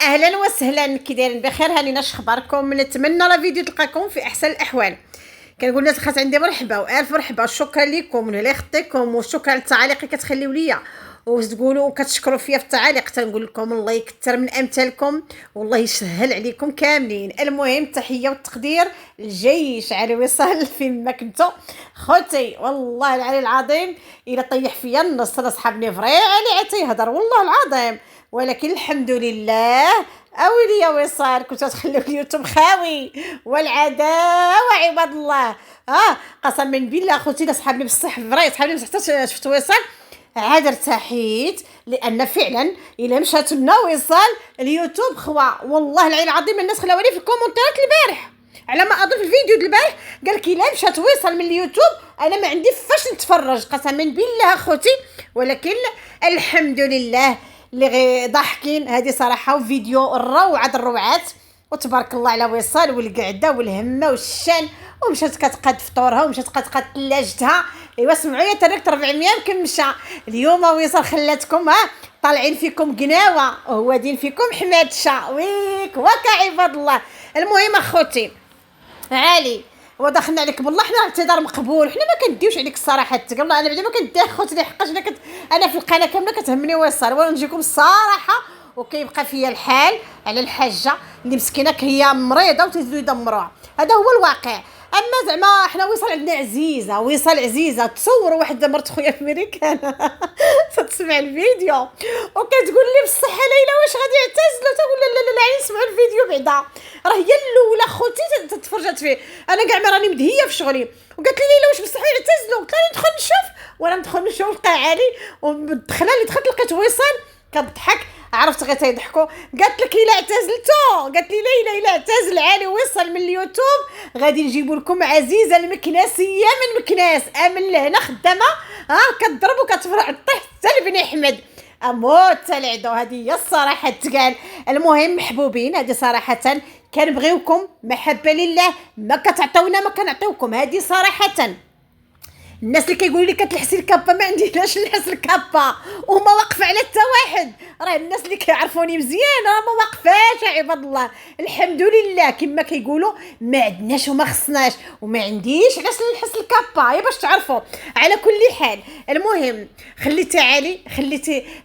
اهلا وسهلا، كي دايرين؟ بخير؟ هاني اخباركم؟ نتمنى لا فيديو تلقاكم في احسن الاحوال. كنقول للناس خاص عندي مرحبا والف مرحبا، شكرا لكم ولله يخطيكم، وشكرا على التعاليق اللي كتخليو ليا وتقولوا وكتشكروا فيا في التعاليق. تنقول لكم الله يكثر من امثالكم والله يسهل عليكم كاملين. المهم تحيه والتقدير الجيش على وصال فين ما كنتو خوتي. والله العلي العظيم الا طيح فيا النص انا صحابني فري علي عتي يهضر والله العظيم، ولكن الحمد لله يا وصال كنتو تخليو اليوتيوب خاوي والعداوه عباد الله. قسما بالله خوتي صحابني بصح فري صحابني بصح حتى شفت وصال عاد ارتحيت، لان فعلا الا مشات لنا وصال اليوتيوب خوا والله العلي العظيم. الناس خلاوني في الكومنتات البارح على ما اظن في الفيديو ديال البارح قال لك الا مشات وصال من اليوتيوب انا ما عندي فاش نتفرج قسما بالله اخوتي. ولكن الحمد لله اللي غير ضاحكين هذه صراحه، وفيديو الروعه الروعات وتبارك الله على وصال والقعده والهمه والشان. ومشات كتقاد فطورها ومشات كتقاد ثلاجتها. ايوا سمعوا يا تركت 400 مكمشه اليوم وصال خلاتكم طالعين فيكم قناوه وهو دين فيكم حماد شا ويك وكا عباد الله. المهم اخوتي عالي ودخلنا عليك بالله، حنا اعتذار مقبول، حنا ما كنديوش عليك الصراحه تقول الله. انا بعدا ما كندي خوتي حقاش انا في القناه كامله كتهمني وصال ونجيكم الصراحه. وكيبقى فيا الحال على الحاجه اللي مسكينه هي مريضه وتزيدوا يدمروها، هذا هو الواقع. اما زعما حنا وصال عندنا عزيزه، وصال عزيزه. تصوروا واحد مرت خويا في امريكان تسمع الفيديو وكتقول لي بالصحه ليلى واش غادي يعتزلوا؟ تقول لا نسمعوا الفيديو بعدا، راه هي الاولى خوتي تفرجت فيه. انا كاع ما راني مدهيه في شغلي وقالت لي ليلى واش بصح يعتزلوا؟ قلت لها ندخل نشوف. وانا ندخل نشوف لقى عالي ومدخله اللي دخلت لقيت وصال كتضحك، عرفت غير تيضحكوا. قالت لك الا اعتزلتو، قالت لي ليلى الا اعتزل عالي وصل من اليوتيوب غادي نجيبوا لكم عزيزه المكناسيه من مكناس امن لهنا خدامه كتضرب وكتفرع طيح حتى لبني احمد اموت العدو. هذه هي الصراحه تقال. المهم محبوبين هذه صراحه كنبغيوكم محبه لله، ما كتعطيونا ما كنعطيوكم، هذه صراحه. الناس اللي كيقولوا لي كتلحسي الكابا ما عنديش نلحس الكابا وما واقفه على حتى واحد، راه الناس اللي كيعرفوني مزيان راه ما واقفاش يا عباد الله. الحمد لله كما كيقولوا ما عندناش وما خصناش وما عنديش علاش نلحس الكابا يا باش تعرفوا. على كل حال المهم خليتي عالي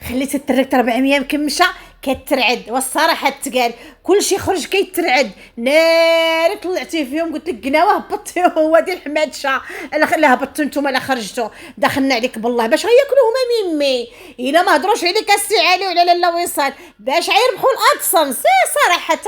خليتي التركت 400 مكمشه كترعد، والصراحه تقال كلشي خرج كيترعد. ناري طلعتي فيهم قلت لك قناوه هبطتي هو ديال حماد شا لا هبطتوا نتوما لا خرجتوا دخلنا عليك بالله باش غياكلوا هما ميمي الا ما هضروش عليك السي علي ولا لا وصال باش غيربحوا الادسنس صراحه.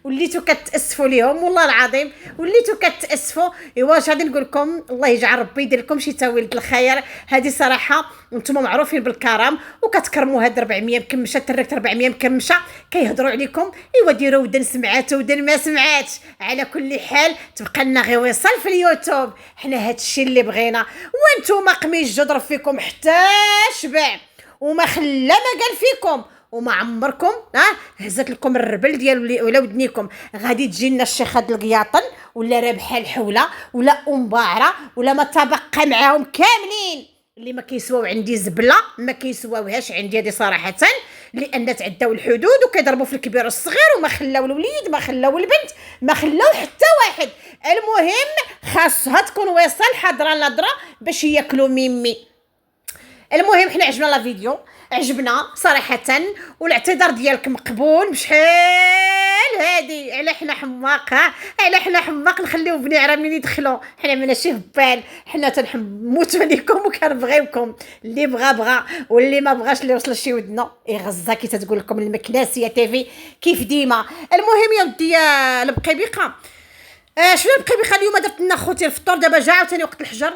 وليتو كتاسفوا ليهم والله العظيم وليتو كتاسفوا. ايوا واش غادي نقول لكم؟ الله يجعل ربي يدير لكم شي تاويل الخير. هذه صراحه نتوما معروفين بالكرم وكتكرموا هاد 400 مكمشه تركت 400 مكمشه كيهضروا عليكم. ايوا ديروا ودن سمعات ودن ما سمعاتش. على كل حال تبقى لنا غير وصال في اليوتيوب، حنا هادشي اللي بغينا. وانتوما قميش جو ضرب فيكم حتى شبع وما خلى ما قال فيكم وما عمركم هزت لكم الربل ديال ولا ودنيكم. غادي تجي لنا الشيخ هاد القياطن ولا رابحه الحوله ولا باعره ولا ما تبقى معاهم كاملين اللي ما كيسواو عندي زبله ما كيسواوهاش عندي هذه صراحه، لان تعداو الحدود وكيضربوا في الكبير والصغير وما خلاو الوليد ما خلاو البنت ما خلاو حتى واحد. المهم خاصها تكون وصال حاضره نظره باش ياكلوا ميمي. المهم حنا عجبنا لا فيديو عجبنا صراحه والاعتذار ديالك مقبول بشحال هادي. على حنا حماق على حنا حماق نخليو بني عرا منين يدخلوا، حنا ماشي هبال، حنا تنموتوا عليكم وكنبغيوكم. اللي بغى واللي ما بغاش اللي وصل شي ودنو يغزا كي تتقول لكم المكناسيه تيفي كيف ديما. المهم يا ودي البقيبيقه شنو بقى اليوم درت لنا خوتي الفطور دابا جا عاوتاني وقت الحجر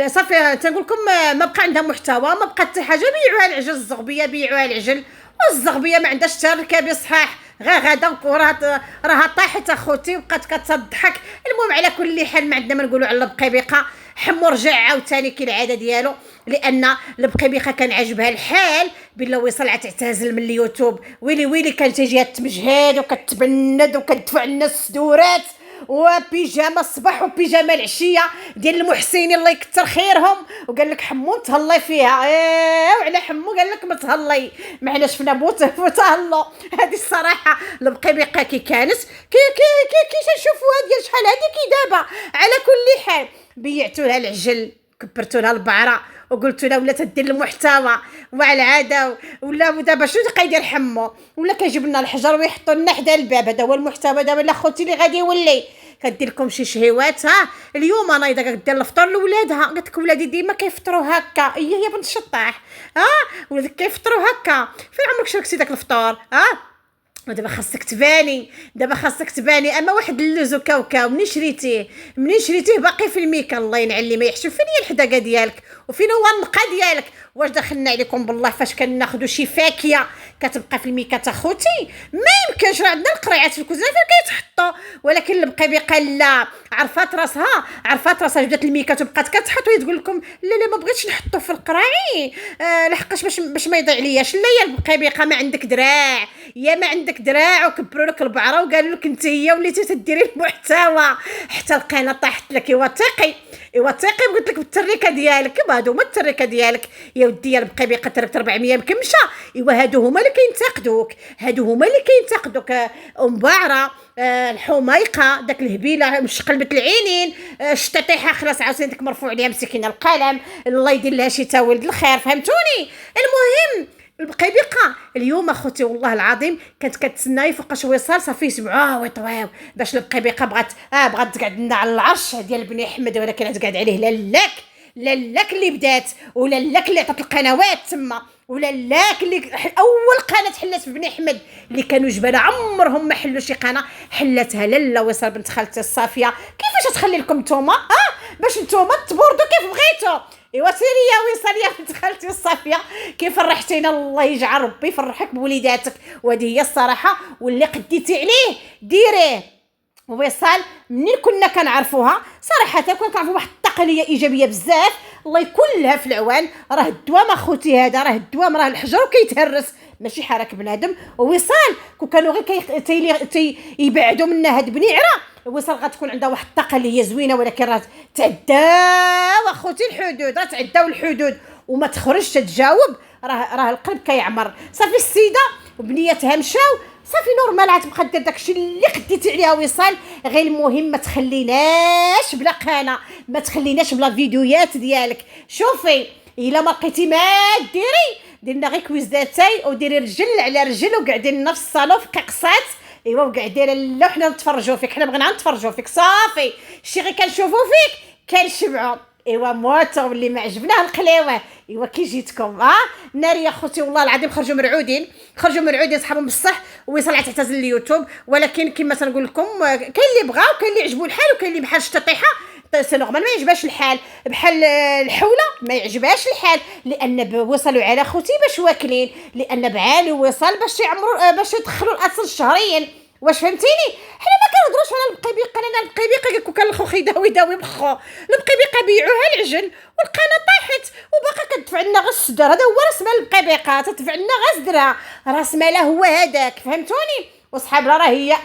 صافي تنقول لكم ما بقى عندها محتوى ما بقى حتى حاجه. بيعوها العجل الزغبيه بيعوها العجل والزغبيه ما عندهاش حتى ركابي صحاح غير غدا راها طاحت اخوتي وبقات كتضحك. المهم على كل حال ما عندنا ما نقولوا على البقيبيقه. حمو رجع عاوتاني كالعاده ديالو لان البقيبيقه كان عجبها الحال بلا وصل تعتزل من اليوتيوب. ويلي كانت تجي تمجهد وكتبند وكتدفع الناس دورات وبيجامه الصباح وبيجامه العشيه ديال المحسنين الله يكثر خيرهم، وقال لك حمو تهلاي فيها. وعلى حمو قال لك ما تهلاي، ما حنا شفنا تهلا. هذه الصراحه البقيبقه كي كانت كي تنشوفوها ديال شحال هذه كي دابا. على كل حال بيعتوا لها العجل، كبرتوا لها البعره، وقلت لها ولا تدير المحتوى مع العاده، ولا دابا شنو تبقى يدير حمو، ولا كيجيب لنا الحجر ويحطوا لنا حدا الباب. هذا هو المحتوى دابا. لا خوتي اللي غادي يولي كدير لكم شي شهيوات. اليوم انا اذا كدير الفطور لولادها، قلت لك ولادي ديما كيفطروا هكا، هي بنت الشطاح. ولادك كيفطروا هكا، فين عمرك شركتي داك الفطور؟ ودابا خاصك تباني، اما واحد اللوز وكاوكاو منين شريتيه باقي في الميكا. الله ينعل ما يحشم. فين هي الحداقه ديالك وفين هو النقا ديالك؟ واش دخلنا عليكم بالله فاش كناخذوا شي فاكهه كتبقى في الميكا اخوتي؟ ما يمكنش. راه عندنا القريعات في الكوزينه فين كيتحطوا، ولكن البقيبقه لا، عرفات راسها جبدات الميكا وبقات كتحط وتقول لكم لا ما بغيتش نحطو في القراعي لحقاش باش ما يضيع لياش. لا يا البقيبقه ما عندك دراع، وكبروا لك البعره وقالوا لك انت هي وليتي تديري المحتوى حتى القناه طاحت لك. ثقي قلت لك بالتريكه ديالك. هادو هما التريكه ديالك يا ودي. يا البقيبقه تركت 400 مكمشه. هادو هما اللي كينتقدوك. ام بعره، الحميقه، داك الهبيله مش قلبت العينين، الشطيحه خلاص عاوتاني ديك مرفوع عليها مسكينه القلم، الله يدير لها شي تا ولد الخير. فهمتوني؟ المهم البقيبقه اليوم اخوتي والله العظيم كانت كتسناي فوقاش وصال صافي سمعوه ويطويو باش البقيبقه بغات تقعد لنا على العرش ديال بني احمد، ولكن تقعد عليه لاك اللي بدات، ولا لاك اللي عطات القنوات تما، ولا لاك اللي اول قناه حلت في بني احمد اللي كانوا جباله عمرهم ما حلوا شي قناه حلتها لاله وصال بنت خالتي الصافيه. كيفاش تخلي لكم نتوما باش نتوما تبوردوا كيف بغيتوا؟ سيري يا وصال يا بنت خالتي الصافيه كيف فرحتينا. الله يجعل ربي يفرحك بوليداتك. وهذه هي الصراحه، واللي قديتي عليه ديريه. وصال منين كنا كنعرفوها صراحه كنا كنعرفوا واحد التقنيه ايجابيه بزاف، الله يكون لها في العوان. راه الدوام اخوتي هذا، راه الدوام راه الحجر وكيتهرس ماشي حرك بنادم. ووصال كانوا غير يبعدوا منا هاد بنيعره، وصال غتكون عندها واحد الطاقه اللي هي زوينه، ولكن راه تعداو اخوتي الحدود، تعداو الحدود وما تخرجش تتجاوب. راه القلب كيعمر. صافي السيده وبنيتها مشاو صافي نورمال، غتبقى دير داكشي اللي خديتي عليها وصال. غير المهم ما تخليناش بلا قناه، ما تخليناش بلا فيديوهات ديالك. شوفي الا ما لقيتي ما ديري لنا غير كويزاتاي وديري رجل على رجل وقعدي لنا في الصالون في قصات وقعدي لا حنا نتفرجوا فيك، حنا بغينا نتفرجوا فيك صافي. شي غير كنشوفوا فيك كنشبعوا. موتو اللي ما عجبناه القلاوه. كي جيتكم ناري يا اختي والله العظيم خرجوا مرعودين صحابهم بصح. وصال تعتزل اليوتيوب، ولكن كما تنقول لكم كاين اللي بغا وكاين اللي عجبو الحال وكاين اللي بحال الشطيحه سي نورمال ما يعجبهاش الحال، بحال الحوله ما يعجبهاش الحال، لان وصلوا على خوتي باش واكلين، لان بعالي وصل باش يعمروا باش يدخلوا الاصل الشهرين. واش فهمتيني؟ حنا ما كنهضروش على البقيبقه، لان البقيبقه كان الخو يداوي بخو. البقيبقه بيعوها العجل والقناه طاحت وباقا كتدفع لنا غير الصدر. هذا هو راس مال البقيبقه، تدفع لنا غير صدرها، راس مالها هو هذاك. فهمتوني؟ وصحابنا راه هي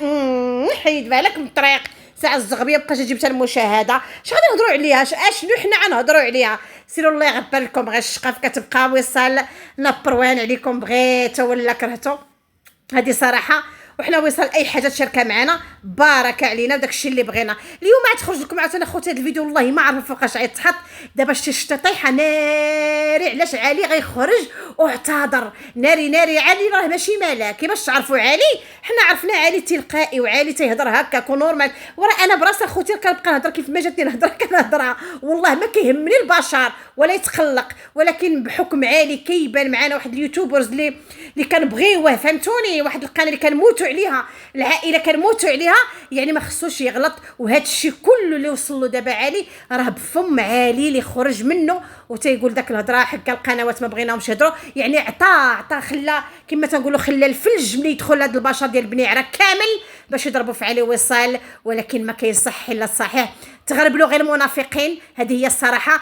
حيد بالك من الطريق ساعه الزغبيه بقاش جبتها المشاهده. اش غادي نهضروا عليها؟ اشنو حنا غنهضروا عليها؟ سيروا الله يغفر لكم. غير الشقاف كتبقى وصال نبروان عليكم بغيتو ولا كرهتو. هذه صراحه. وحنا وصل اي حاجه تشاركها معنا بارك علينا وداك الشيء اللي بغينا. اليوم غتخرج لكم عاوتاني اخوتي هذا الفيديو والله ما عرف فوقاش غيتحط. دابا شتي الشتا طايحه ناري، علاش علي غيخرج واعتذر. ناري علي راه ماشي ملاك. كيفاش تعرفوا علي؟ حنا عرفنا علي تلقائي وعلي تيهضر هكاك ونورمال. وراه انا براسي اخوتي كنبقى نهضر كيف ما جاتني نهضر كنهضرها والله ما كيهمني البشر ولا يتقلق، ولكن بحكم عالي كيبان معنا واحد اليوتيوبرز اللي كنبغيوه. فهمتوني؟ واحد القناه اللي كنموتوا عليها، العائله كنموتوا عليها، يعني ما خصوش يغلط. وهذا الشيء كله اللي وصل له دابا علي راه بفم عالي اللي خرج منه وتيقول داك الهضره حق القنوات ما بغيناهمش يهضروا. يعني عطا خلا كما تنقولوا خلا الفلج ملي يدخل هذا البشر ديال بني عرا كامل باش يضربوا في علي وصال. ولكن ما كيصح الا الصحيح. تغربلوا غير المنافقين، هذه هي الصراحه.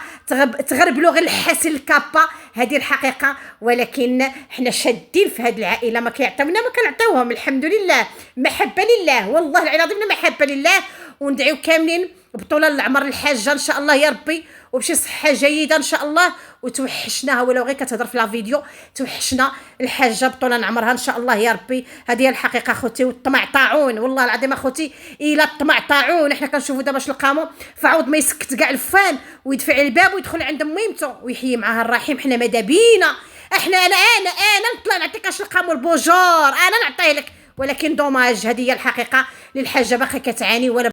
تغربلوا غير الحاسن الكابا، هذه الحقيقه. ولكن حنا شادين في هذه العائله، ما كيعطيونا ما كنعطيوهم. الحمد لله، محبه لله، والله العظيم محبه لله. وندعيو كاملين بطوله العمر الحاجه ان شاء الله يا ربي، وبشي صحه جيده ان شاء الله. وتوحشناها ولو غير كتهضر في لا فيديو، توحشنا الحاجه بطوله نعمرها ان شاء الله يا ربي. هذه هي الحقيقه اخوتي. والطمع طاعون والله العظيم اخوتي، الا الطمع طاعون. حنا كنشوفوا دابا باش نلقامو فعوض ما يسكت كاع الفان ويدفع الباب ويدخل عند ميمته ويحيي معاها الرحيم. حنا ماذا بينا، احنا انا نطلع نعطيك اش نلقامو البوجور، انا نعطيه لك. ولكن دوماج، هذه هي الحقيقه للحاجه باقي كتعاني ولا